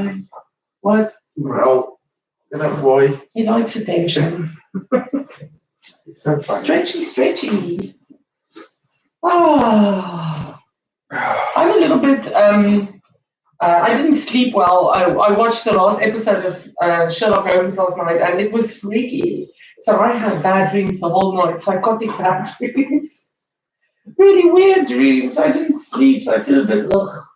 Why? What? Well, you know why? He likes attention. It's so funny. Stretchy, stretchy. Ah, I'm a little bit. I didn't sleep well. I watched the last episode of Sherlock Holmes last night, and it was freaky. So I had bad dreams the whole night. Psychotic bad dreams. Really weird dreams. I didn't sleep, so I feel a bit ugh.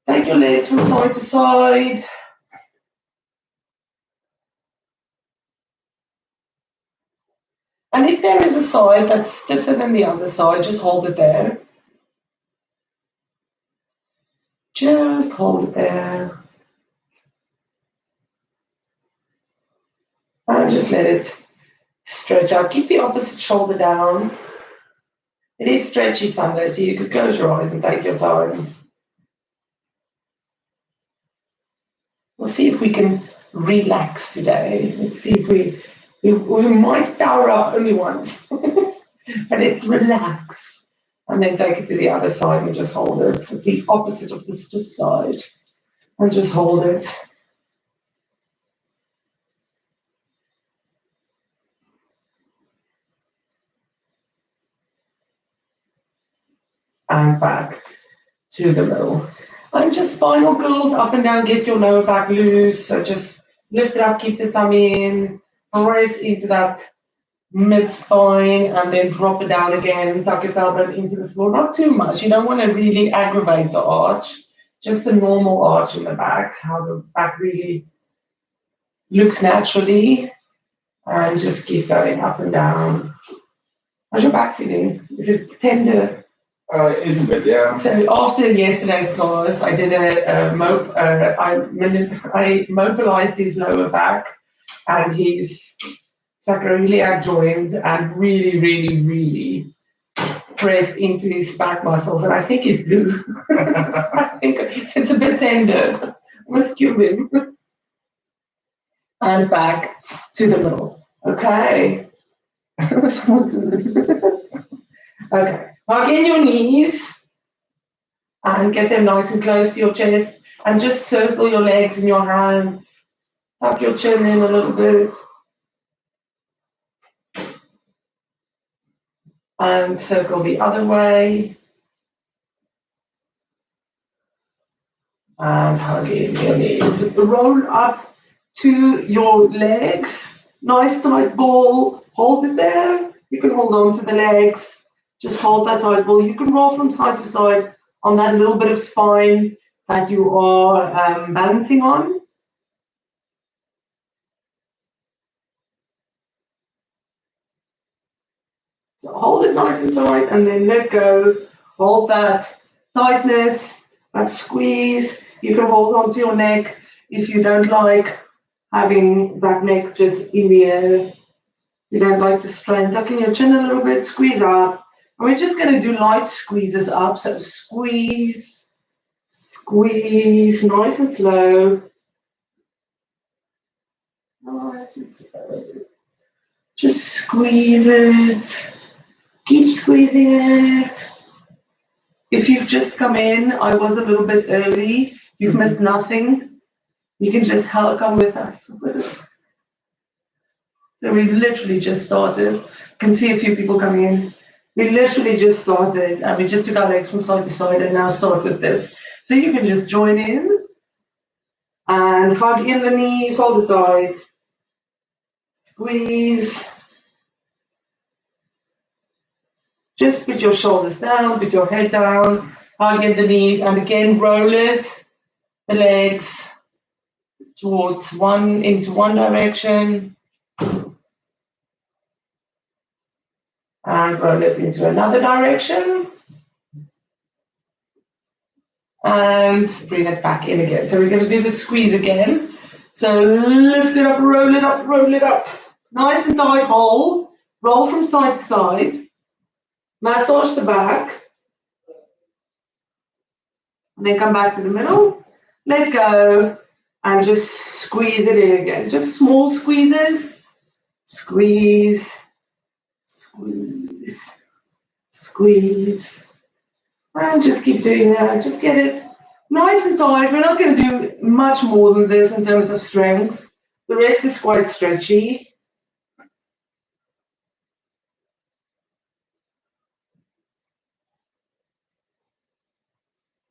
Take your legs from side to side. And if there is a side that's stiffer than the other side, just hold it there. Just hold it there. And just let it stretch out. Keep the opposite shoulder down. It is stretchy Sunday, so you could close your eyes and take your time. We'll see if we can relax today. Let's see if we might power up only once. But it's relax. And then take it to the other side and just hold it. The opposite of the stiff side. And just hold it. And back to the middle. And just spinal curls up and down, get your lower back loose. So just lift it up, keep the tummy in, press into that mid spine, and then drop it down again, tuck your tailbone into the floor. Not too much. You don't want to really aggravate the arch. Just a normal arch in the back, how the back really looks naturally. And just keep going up and down. How's your back feeling? Is it tender? It is a bit, yeah. So after yesterday's class, I did I mobilized his lower back and his sacroiliac joint and really, really, really pressed into his back muscles. And I think he's blue. I think it's a bit tender. I must kill him. And back to the middle. Okay. Okay. Hug in your knees. And get them nice and close to your chest. And just circle your legs in your hands. Tuck your chin in a little bit. And circle the other way. And hug in your knees. Roll up to your legs. Nice tight ball. Hold it there. You can hold on to the legs. Just hold that tight ball. You can roll from side to side on that little bit of spine that you are balancing on. So hold it nice and tight and then let go. Hold that tightness, that squeeze. You can hold on to your neck if you don't like having that neck just in the air. You don't like the strain. Tucking your chin a little bit, squeeze up. And we're just going to do light squeezes up. So squeeze, squeeze, nice and slow. Nice and slow. Just squeeze it. Keep squeezing it. If you've just come in, I was a little bit early. You've missed nothing. You can just come with us. So we've literally just started. You can see a few people coming in. We literally just started and we just took our legs from side to side and now start with this. So you can just join in and hug in the knees, hold it tight. Squeeze. Just put your shoulders down, put your head down, hug in the knees, and again roll it, the legs towards into one direction. And roll it into another direction. And bring it back in again. So we're going to do the squeeze again. So lift it up, roll it up, roll it up. Nice and tight, hold. Roll from side to side. Massage the back. Then come back to the middle. Let go. And just squeeze it in again. Just small squeezes. Squeeze. Squeeze. Squeeze. And just keep doing that. Just get it Nice and tight. We're not going to do much more than this in terms of strength. The rest is quite stretchy.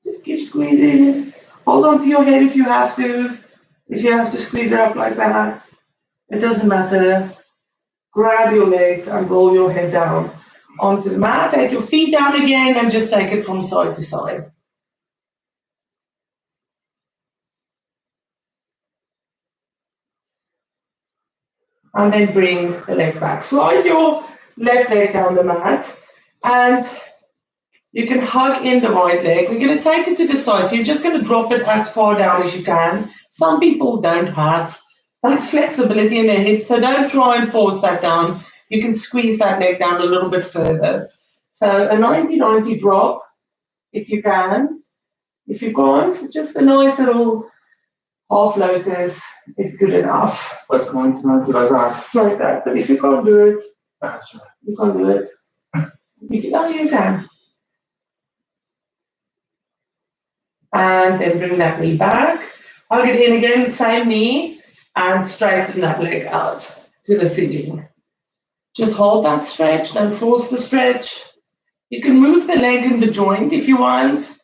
Just keep squeezing. Hold on to your head if you have to. If you have to squeeze it up like that, it doesn't matter. Grab your legs and roll your head down onto the mat. Take your feet down again and just take it from side to side. And then bring the legs back. Slide your left leg down the mat and you can hug in the right leg. We're going to take it to the side. So you're just going to drop it as far down as you can. Some people don't have that flexibility in their hips, so don't try and force that down. You can squeeze that leg down a little bit further. So a 90-90 drop, if you can. If you can't, just a nice little half lotus is good enough. What's 90-90 like that? Like that. But if you can't do it, That's right. you can't do it. You can. And then bring that knee back. Hug it in again, same knee, and straighten that leg out to the ceiling. Just hold that stretch, don't force the stretch. You can move the leg in the joint if you want.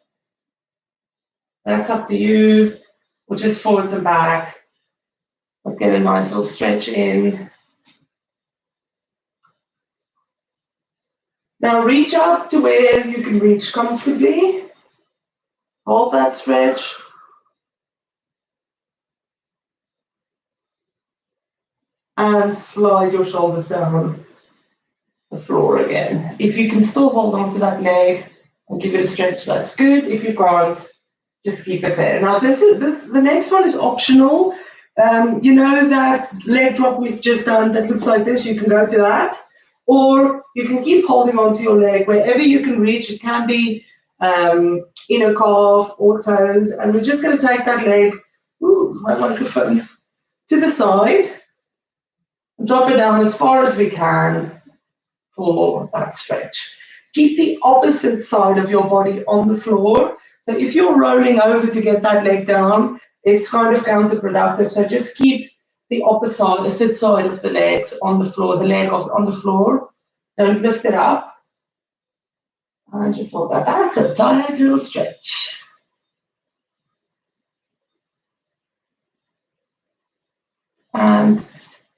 That's up to you. Or just forwards and back. But get a nice little stretch in. Now reach up to where you can reach comfortably. Hold that stretch. And slide your shoulders down the floor again. If you can still hold on to that leg and give it a stretch, that's good. If you can't, just keep it there. Now the next one is optional. You know that leg drop we've just done that looks like this, you can go to that. Or you can keep holding onto your leg wherever you can reach. It can be inner calf or toes. And we're just going to take that leg, my microphone, to the side. Drop it down as far as we can for that stretch. Keep the opposite side of your body on the floor. So if you're rolling over to get that leg down, it's kind of counterproductive. So just keep the opposite side of the legs on the floor, the leg on the floor. Don't lift it up. And just hold that. That's a tight little stretch. And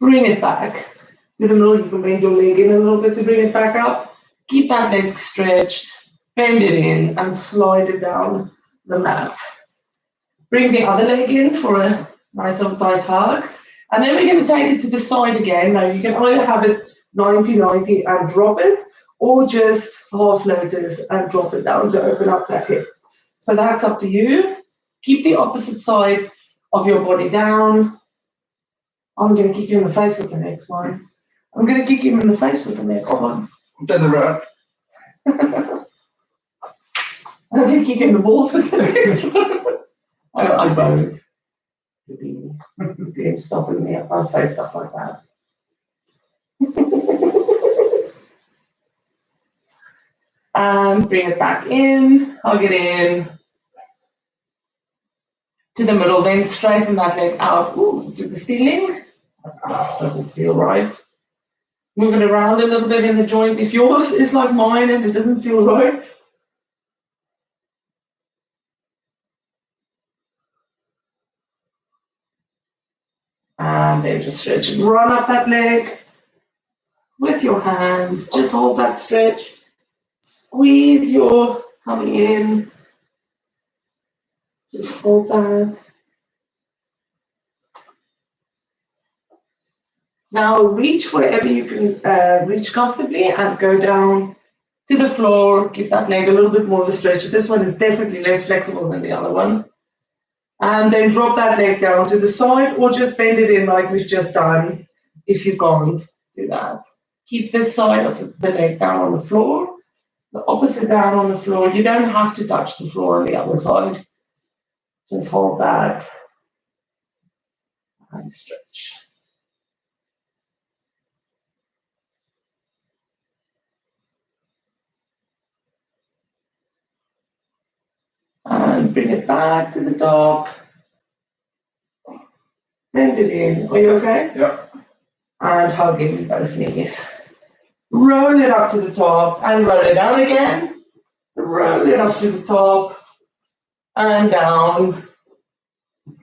bring it back to the middle. You can bend your leg in a little bit to bring it back up. Keep that leg stretched, bend it in, and slide it down the mat. Bring the other leg in for a nice little tight hug. And then we're going to take it to the side again. Now you can either have it 90-90 and drop it, or just half lotus and drop it down to open up that hip. So that's up to you. Keep the opposite side of your body down. I'm going to kick you in the face with the next one. I'm going to kick him in the face with the next one. Turn around. I'm going to kick him in the balls with the next one. I won't. You'd be stopping me. I can't say stuff like that. And bring it back in. Hug it in. To the middle. Then straighten that leg out. To the ceiling. That doesn't feel right. Move it around a little bit in the joint. If yours is like mine and it doesn't feel right. And then just stretch and run up that leg with your hands. Just hold that stretch. Squeeze your tummy in. Just hold that. Now reach wherever you can reach comfortably and go down to the floor. Give that leg a little bit more of a stretch. This one is definitely less flexible than the other one. And then drop that leg down to the side or just bend it in like we've just done if you can't do that. Keep this side of the leg down on the floor, the opposite down on the floor. You don't have to touch the floor on the other side. Just hold that and stretch. And bring it back to the top. Bend it in. Are you okay? Yeah. And hug in both knees. Roll it up to the top and roll it down again. Roll it up to the top and down.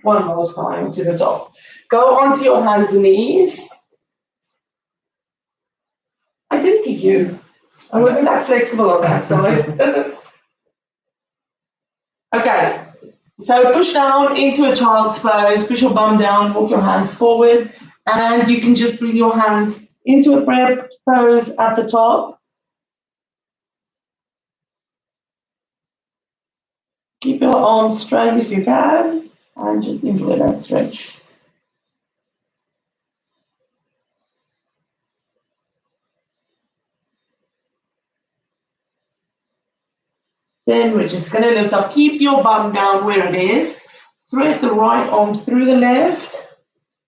One last time to the top. Go onto your hands and knees. I didn't kick you. I wasn't that flexible on that side. Okay, so push down into a child's pose, push your bum down, walk your hands forward, and you can just bring your hands into a prayer pose at the top. Keep your arms straight if you can, and just enjoy that stretch. Then we're just going to lift up. Keep your bum down where it is. Thread the right arm through the left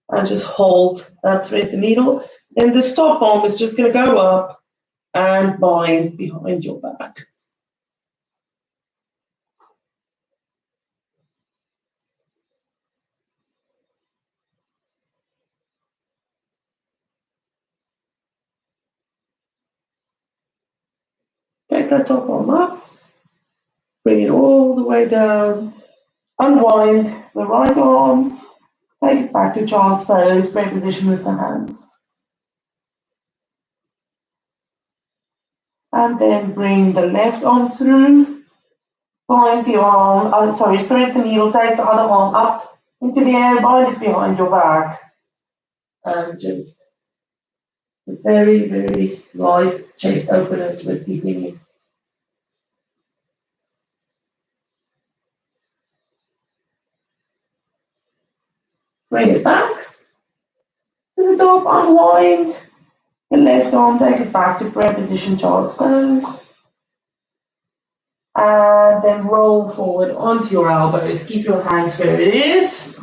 and just hold that thread the needle. Then the stop arm is just going to go up and bind behind your back. Take that top arm up, bring it all the way down, unwind the right arm, take it back to child's pose, great position with the hands. And then bring the left arm through, bind the arm, thread the needle, take the other arm up into the air, bind it behind your back. And just a very, very light chest opener, twisty thingy. Bring it back to the top, unwind the left arm, take it back to prayer position, child's pose. And then roll forward onto your elbows. Keep your hands where it is.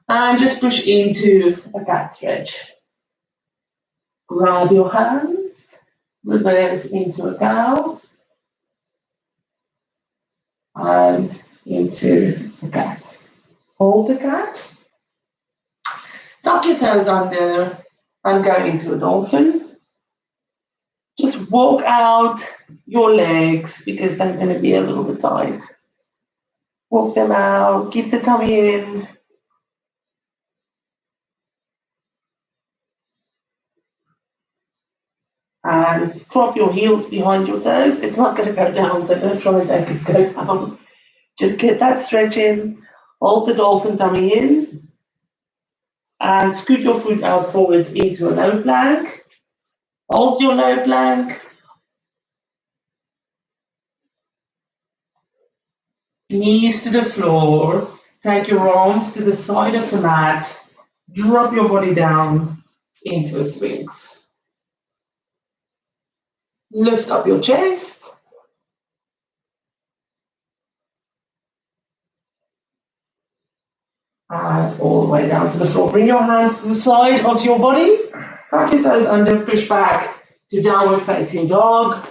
And just push into a cat stretch. Grab your hands, reverse into a cow, and into a cat. Hold the cat. Tuck your toes under and go into a dolphin. Just walk out your legs because they're going to be a little bit tight. Walk them out, keep the tummy in. And drop your heels behind your toes. It's not going to go down, so don't try and take it to go down. Just get that stretch in. Hold the dolphin tummy in. And scoot your foot out forward into a low plank. Hold your low plank. Knees to the floor. Take your arms to the side of the mat. Drop your body down into a sphinx. Lift up your chest. And all the way down to the floor. Bring your hands to the side of your body. Tuck your toes under, push back to downward facing dog.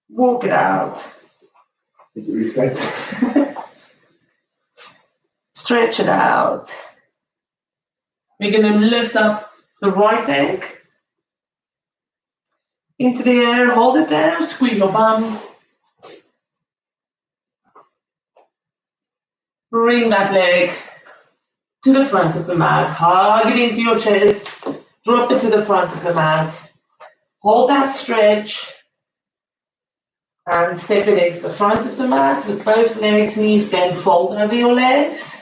Walk it out. Reset. Stretch it out. We're going to lift up the right leg into the air, hold it there, squeeze your bum. Bring that leg to the front of the mat, hug it into your chest, drop it to the front of the mat. Hold that stretch and step it into the front of the mat with both legs, knees bent, fold over your legs.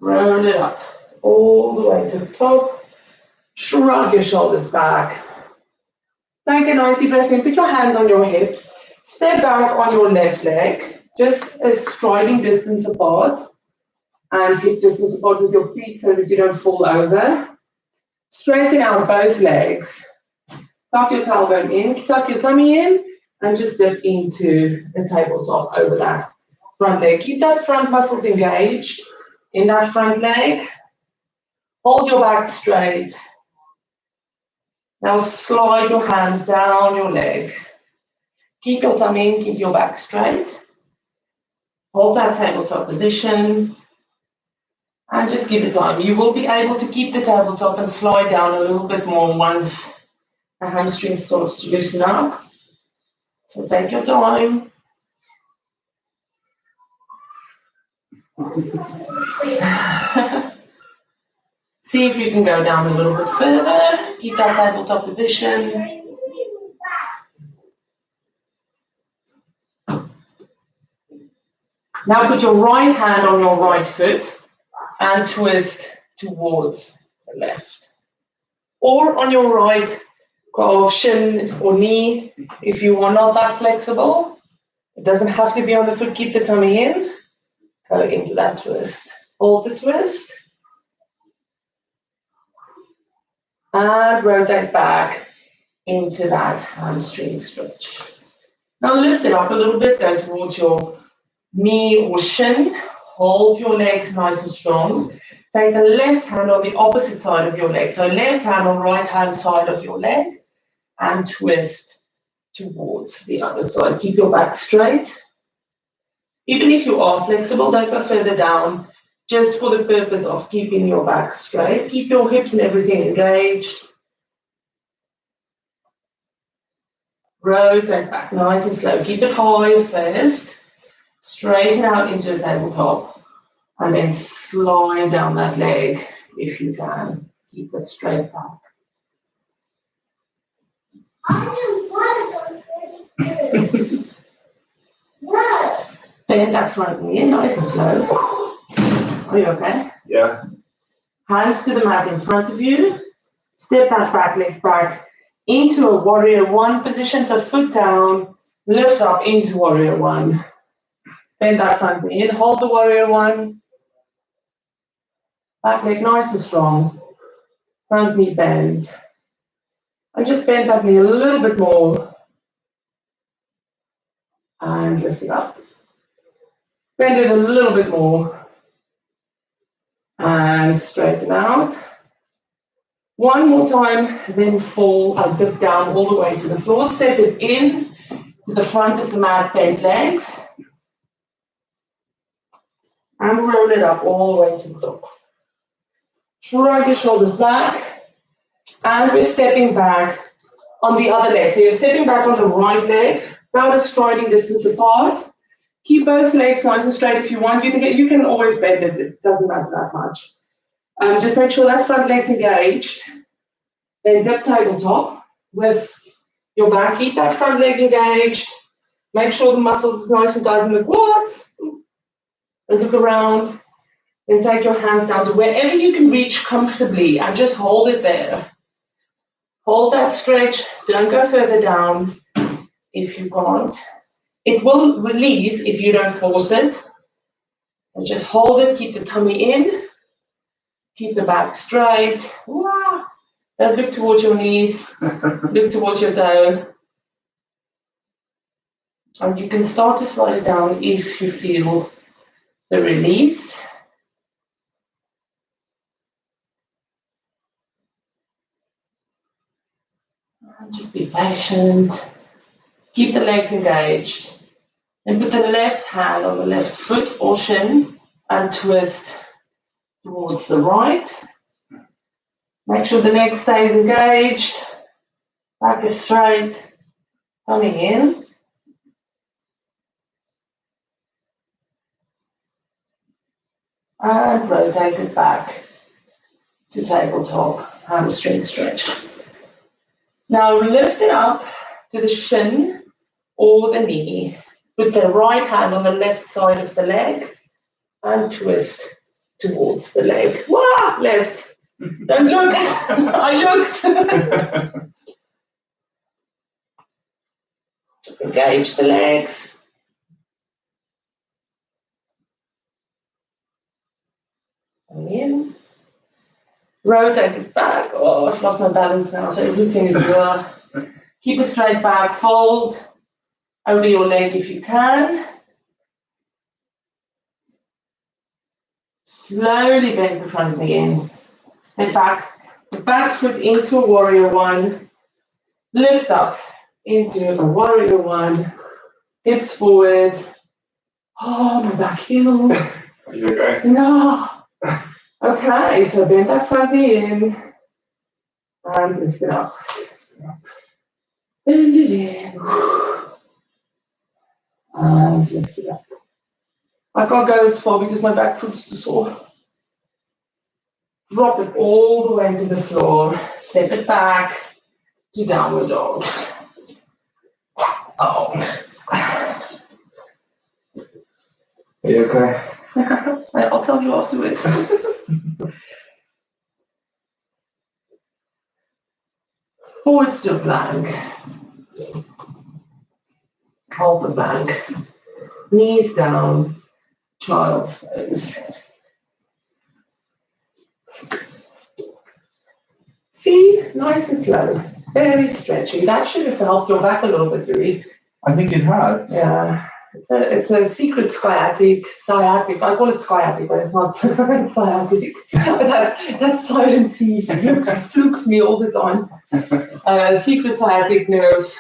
Roll it up all the way to the top. Shrug your shoulders back. Take a nice deep breath in. Put your hands on your hips. Step back on your left leg, just a striding distance apart. And hip distance apart with your feet so that you don't fall over. Straighten out both legs. Tuck your tailbone in, tuck your tummy in, and just step into the tabletop over that front leg. Keep that front muscles engaged in that front leg. Hold your back straight. Now slide your hands down your leg. Keep your tummy in, keep your back straight. Hold that tabletop position. And just give it time. You will be able to keep the tabletop and slide down a little bit more once the hamstring starts to loosen up. So take your time. See if you can go down a little bit further. Keep that tabletop position. Now put your right hand on your right foot and twist towards the left. Or on your right calf, shin or knee if you are not that flexible. It doesn't have to be on the foot. Keep the tummy in. Go into that twist. Hold the twist. And rotate back into that hamstring stretch. Now lift it up a little bit, go towards your knee or shin. Hold your legs nice and strong. Take the left hand on the opposite side of your leg. So left hand on right hand side of your leg and twist towards the other side. Keep your back straight. Even if you are flexible, don't go further down, just for the purpose of keeping your back straight. Keep your hips and everything engaged. Rotate back nice and slow. Keep it high first. Straighten out into a tabletop. And then slide down that leg if you can. Keep it straight back. Bend that front knee nice and slow. Are you okay? Yeah. Hands to the mat in front of you. Step that back leg back into a warrior one position. So foot down, lift up into warrior one. Bend that front knee in. Hold the warrior one. Back leg nice and strong. Front knee bend. And just bend that knee a little bit more. And lift it up. Bend it a little bit more. And straighten out. One more time, then fall and dip down all the way to the floor. Step it in to the front of the mat, bent legs. And roll it up all the way to the top. Drag your shoulders back. And we're stepping back on the other leg. So you're stepping back on the right leg, about a striding distance apart. Keep both legs nice and straight. If you want, you can always bend it. It doesn't matter that much. Just make sure that front leg's engaged. Then dip tabletop with your back. Keep that front leg engaged. Make sure the muscles is nice and tight in the quads. And look around. Then take your hands down to wherever you can reach comfortably and just hold it there. Hold that stretch. Don't go further down if you can't. It will release if you don't force it. So just hold it. Keep the tummy in. Keep the back straight. Wow. Don't look towards your knees. Look towards your toe. And you can start to slide it down if you feel the release. And just be patient. Keep the legs engaged. And put the left hand on the left foot or shin and twist towards the right. Make sure the neck stays engaged. Back is straight. Coming in. And rotate it back to tabletop hamstring stretch. Now lift it up to the shin or the knee. Put the right hand on the left side of the leg and twist towards the leg. Wah! Left. Don't look. I looked. Just engage the legs. In. Rotate it back. Oh, I've lost my balance now, so everything is blur. Keep a straight back. Fold over your leg if you can. Slowly bend the front knee in. Step back. The back foot into a warrior one. Lift up into a warrior one. Hips forward. Oh, my back heel. Are you okay? No. Okay, so bend that front knee in. And lift it up. Bend it in. And lift it up. I can't go as far because my back foot's too sore. Drop it all the way into the floor. Step it back to downward dog. Oh. Are you okay? I'll tell you afterwards. Forward still plank. Hold the plank. Knees down. Child's pose. See, nice and slow. Very stretchy. That should have helped your back a little bit, Yuri. I think it has. Yeah. It's a secret sciatic. I call it sciatic, but it's not sciatic. that silent C flukes me all the time. Secret sciatic nerve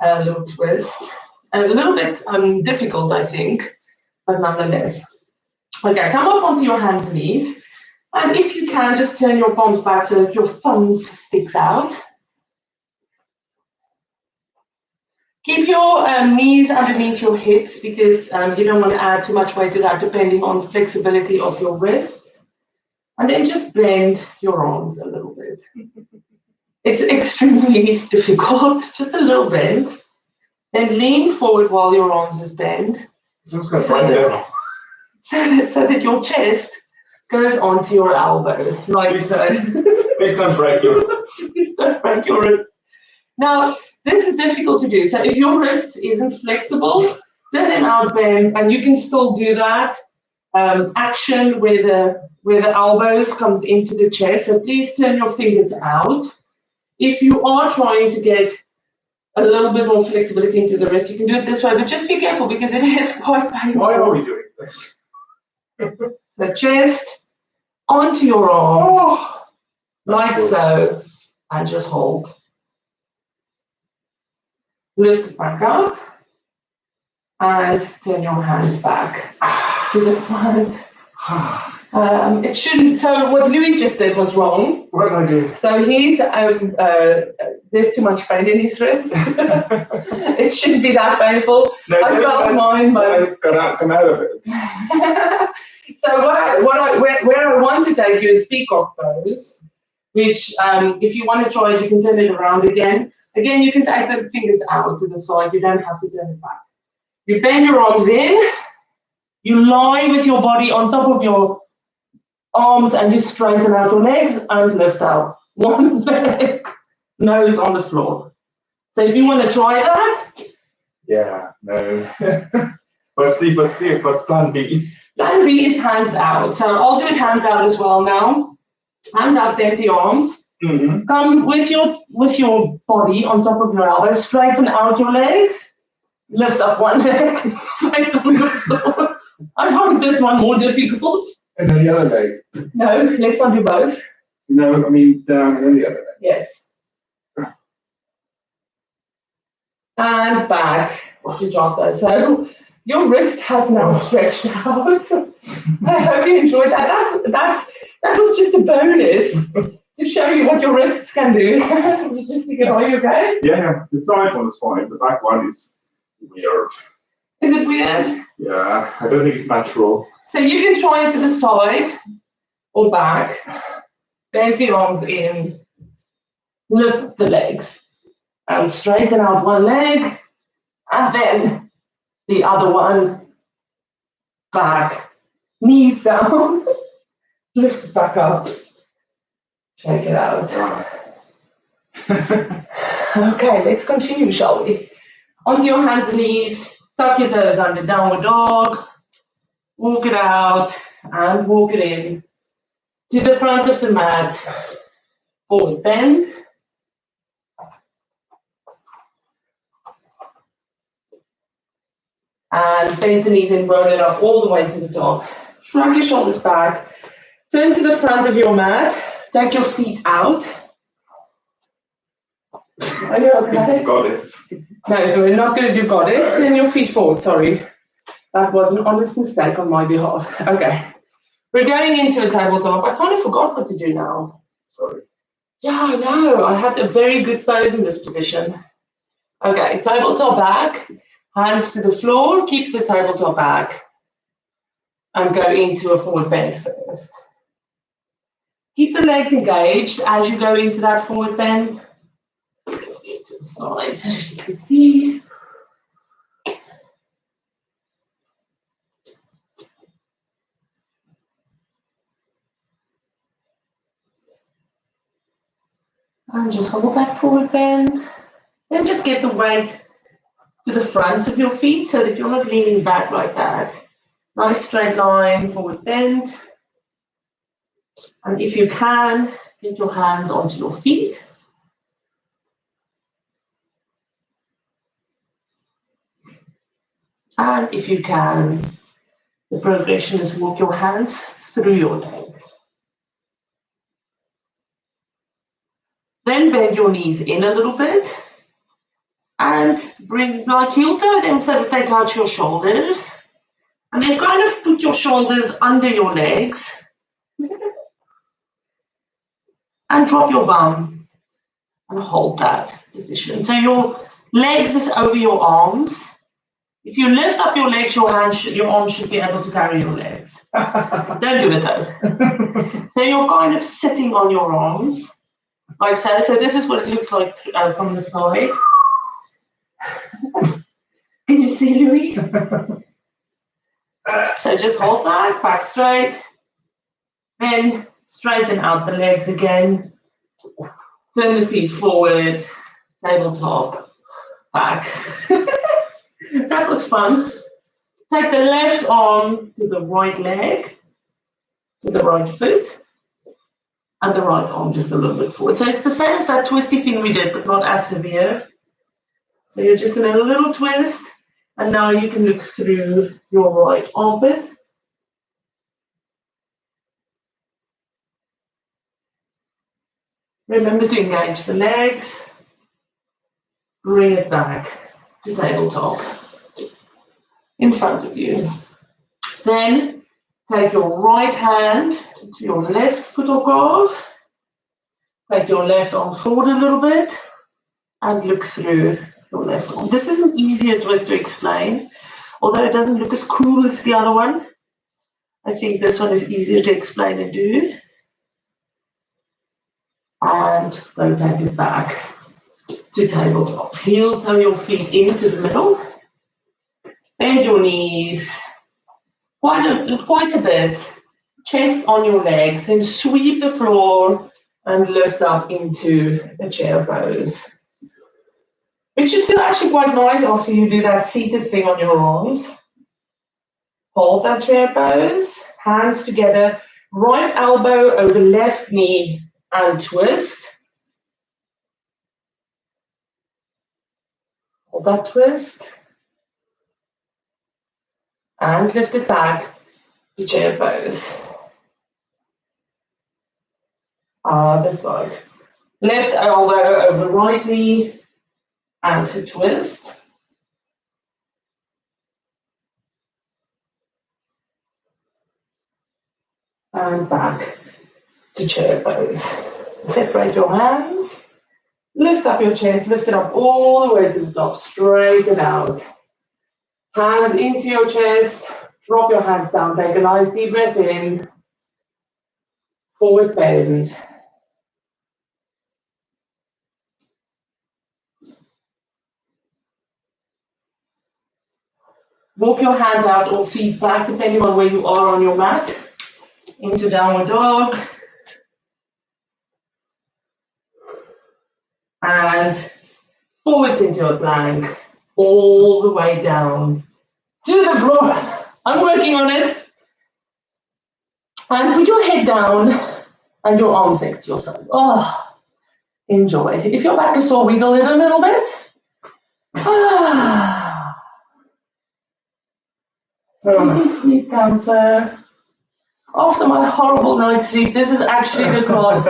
little twist. A little bit difficult, I think, but nonetheless. Okay, come up onto your hands and knees. And if you can, just turn your palms back so that your thumbs sticks out. Keep your knees underneath your hips because you don't want to add too much weight to that depending on the flexibility of your wrists. And then just bend your arms a little bit. It's extremely difficult, just a little bend. Then lean forward while your arms is bent. So that your chest goes onto your elbow, like so. Please don't break your Please don't break your wrist. Now, this is difficult to do. So if your wrist isn't flexible, turn them out, bend, and you can still do that action where the elbows comes into the chest. So please turn your fingers out. If you are trying to get a little bit more flexibility into the wrist, you can do it this way, but just be careful because it is quite painful. Why are we doing this? So chest onto your arms, like so, and just hold. Lift it back up and turn your hands back to the front. It shouldn't. So what Louis just did was wrong. What did I do? So he's there's too much pain in his wrist. It shouldn't be that painful. No, I felt mine, but come out of it. So where I want to take you is peacock pose, which if you want to try it, you can turn it around again. Again, you can take the fingers out to the side. You don't have to turn it back. You bend your arms in. You lie with your body on top of your arms and you straighten out your legs and lift out. One leg, nose on the floor. So if you want to try that. Yeah, no. What's plan B? Plan B is hands out. So I'll do it hands out as well now. Hands out, bend the arms. Mm-hmm. Come with your body on top of your elbows, straighten out your legs, lift up one leg, face on the floor. I find this one more difficult. And then the other leg. No, let's not do both. No, I mean down and then the other leg. Yes. And back. Good job, guys. So your wrist has now stretched out. I hope you enjoyed that. That was just a bonus to show you what your wrists can do. You just think, are you okay? Yeah, the side one is fine. The back one is weird. Is it weird? Yeah, I don't think it's natural. So you can try it to the side or back. Bend the arms in. Lift the legs. And straighten out one leg. And then the other one. Back. Knees down. Lift back up. Shake it out. Okay, let's continue, shall we? Onto your hands and knees. Tuck your toes under, downward dog. Walk it out and walk it in. To the front of the mat. Forward bend. And bend the knees in, roll it up all the way to the top. Shrug your shoulders back. Turn to the front of your mat. Take your feet out. Are you okay? This is goddess. No, so we're not going to do goddess. Turn your feet forward, sorry. That was an honest mistake on my behalf. Okay. We're going into a tabletop. I kind of forgot what to do now. Sorry. Yeah, I know. I had a very good pose in this position. Okay, tabletop back, hands to the floor, keep the tabletop back, and go into a forward bend first. Keep the legs engaged as you go into that forward bend. Lift it to the side so you can see. And just hold that forward bend. Then just get the weight to the fronts of your feet so that you're not leaning back like that. Nice straight line, forward bend. And if you can, get your hands onto your feet. And if you can, the progression is walk your hands through your legs. Then bend your knees in a little bit and bring, like heel toe them so that they touch your shoulders. And then kind of put your shoulders under your legs and drop your bum and hold that position. So your legs is over your arms. If you lift up your legs, your arms should be able to carry your legs. Don't do it though. So you're kind of sitting on your arms, like so. So this is what it looks like from the side. Can you see, Louis? So just hold that, back straight. Then straighten out the legs again. Turn the feet forward, tabletop, back. That was fun. Take the left arm to the right leg, to the right foot, and the right arm just a little bit forward. So it's the same as that twisty thing we did, but not as severe. So you're just in a little twist, and now you can look through your right armpit. Remember to engage the legs. Bring it back to tabletop in front of you. Then take your right hand to your left foot or calf. Take your left arm forward a little bit and look through your left arm. This is an easier twist to explain, although it doesn't look as cool as the other one. I think this one is easier to explain and do. And rotate it back to tabletop. Heel toe your feet into the middle. Bend your knees quite a bit. Chest on your legs. Then sweep the floor and lift up into a chair pose. It should feel actually quite nice after you do that seated thing on your arms. Hold that chair pose. Hands together. Right elbow over left knee and twist. Hold that twist. And lift it back to chair pose. Other side. Left elbow over right knee and to twist. And back to chair pose. Separate your hands. Lift up your chest, lift it up all the way to the top, straighten out. Hands into your chest, drop your hands down, take a nice deep breath in. Forward bend. Walk your hands out or feet back, depending on where you are on your mat, into downward dog. And forwards into a plank, all the way down to the floor. I'm working on it. And put your head down and your arms next to yourself. Oh, enjoy. If your back is sore, wiggle it a little bit. Sleep comfort. After my horrible night's sleep, this is actually the class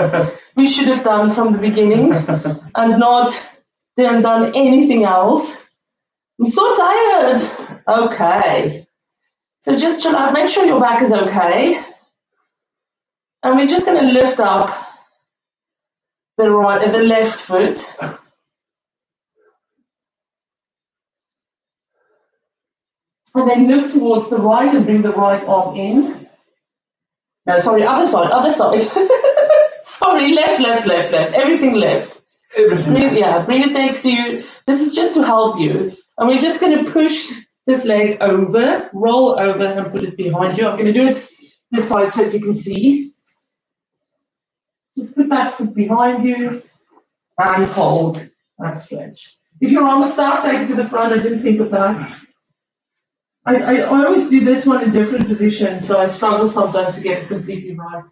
we should have done from the beginning and not Didn't done anything else. I'm so tired. Okay. So just chill out. Make sure your back is okay. And we're just going to lift up the left foot. And then look towards the right and bring the right arm in. No, sorry, other side. Sorry, left. Everything left. Bring it next to you. This is just to help you. And we're just going to push this leg over, roll over, and put it behind you. I'm going to do it this side so that you can see. Just put that foot behind you and hold that stretch. If your arm is stuck, take it to the front. I didn't think of that. I always do this one in different positions, so I struggle sometimes to get it completely right.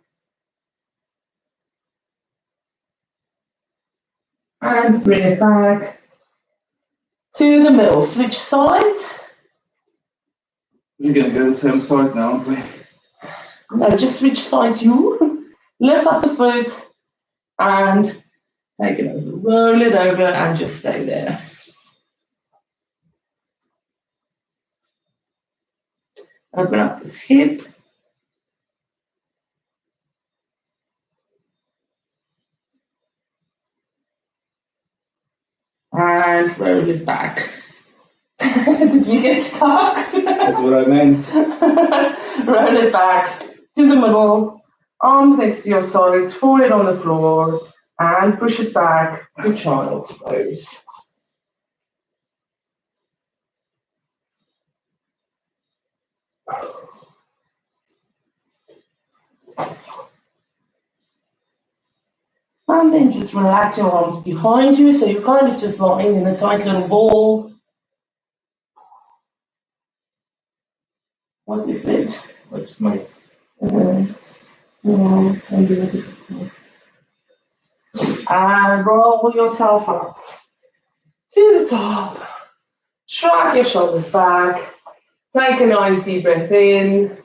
And bring it back to the middle. Switch sides. We're going to go the same side now, aren't we? No, just switch sides you. Lift up the foot and take it over. Roll it over and just stay there. Open up this hip. And roll it back. Did we get stuck? That's what I meant. Roll it back to the middle, arms next to your sides, forehead on the floor, and push it back to child's pose. And then just relax your arms behind you, so you're kind of just lying in a tight little ball. What is it? What's my... And roll yourself up to the top. Shrug your shoulders back. Take a nice deep breath in.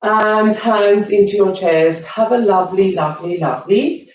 And hands into your chest. Have a lovely, lovely, lovely